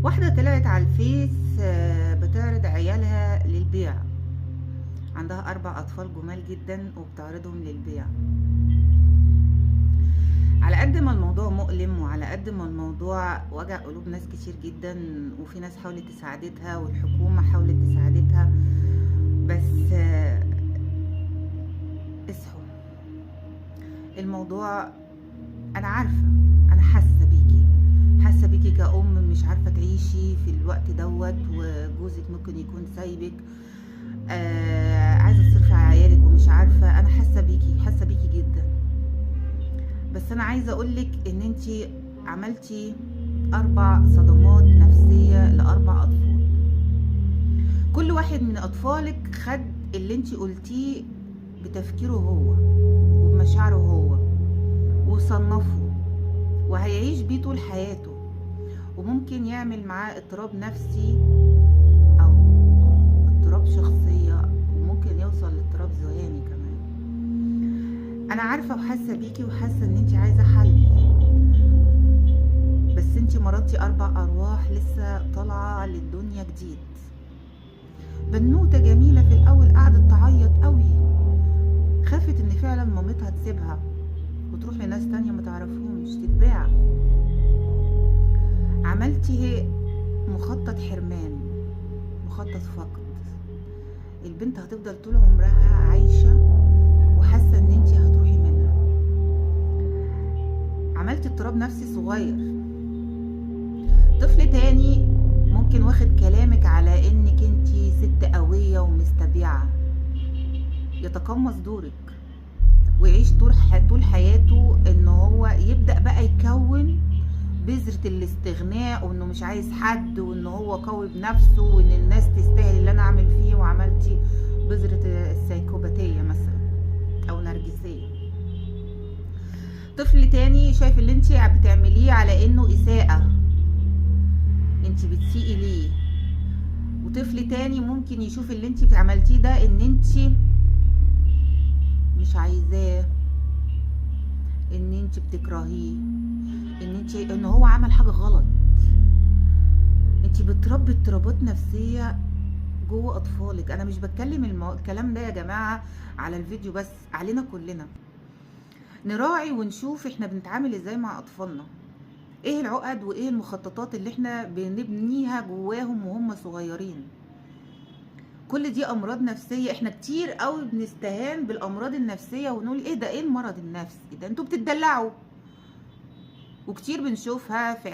واحدة طلعت على الفيس بتعرض عيالها للبيع. عندها 4 أطفال جمال جدا وبتعرضهم للبيع. على قد ما الموضوع مؤلم وعلى قد ما الموضوع وجع قلوب ناس كتير جدا، وفي ناس حاولت تساعدتها والحكومة حاولت تساعدتها، بس اصحوا. الموضوع أنا عارفة، أنا حاسة بيكي كأم مش عارفة تعيشي في الوقت دوت، وجوزك ممكن يكون سايبك، عايزة تصرفي على عيالك ومش عارفة. أنا حاسة بيكي جدا. بس أنا عايزة أقولك إن انتي عملتي 4 صدمات نفسية ل4 أطفال. كل واحد من أطفالك خد اللي انتي قلتيه بتفكيره هو وبمشاعره هو وصنفه، وهيعيش بيه طول حياته، وممكن يعمل معاه اضطراب نفسي او اضطراب شخصية، وممكن يوصل لاضطراب ذهاني كمان. انا عارفة وحاسة بيكي وحاسة ان انتي عايزة حل، بس انتي مرضتي 4 ارواح لسه طالعة للدنيا جديد. بنوتة جميلة في الاول قعدت تعيط قوي، خافت ان فعلا مامتها تسيبها وتروح لناس تانية ما تعرفهمش تتباع. عملتي مخطط حرمان، مخطط فقد. البنت هتفضل طول عمرها عايشة وحاسة ان انتي هتروحي منها. عملتي اضطراب نفسي صغير. طفل تاني ممكن واخد كلامك على انك انتي ست قوية ومستبيعة، يتقمص دورك ويعيش طول حياته ان هو يبدأ بقى يكون بذرة الاستغناء، وانه مش عايز حد، وان هو قوي بنفسه، وان الناس تستاهل اللي انا اعمل فيه. وعملتي بذرة السايكوباتية مثلا او نرجسية. طفل تاني شايف اللي انت بتعمليه على انه اساءة، انت بتسيئي ليه. وطفل تاني ممكن يشوف اللي انت عملتيه ده ان انت مش عايزاه، ان انت بتكرهيه، ان هو عمل حاجة غلط. انت بتربي اضطرابات نفسية جوه اطفالك. انا مش بتكلم الكلام ده يا جماعة على الفيديو بس، علينا كلنا نراعي ونشوف احنا بنتعامل ازاي مع اطفالنا. ايه العقد وايه المخططات اللي احنا بنبنيها جواهم وهم صغيرين. كل دي امراض نفسية. احنا كتير قوي بنستهان بالامراض النفسية ونقول ايه ده، ايه المرض النفسي ده، انتوا بتدلعوا. وكتير بنشوفها في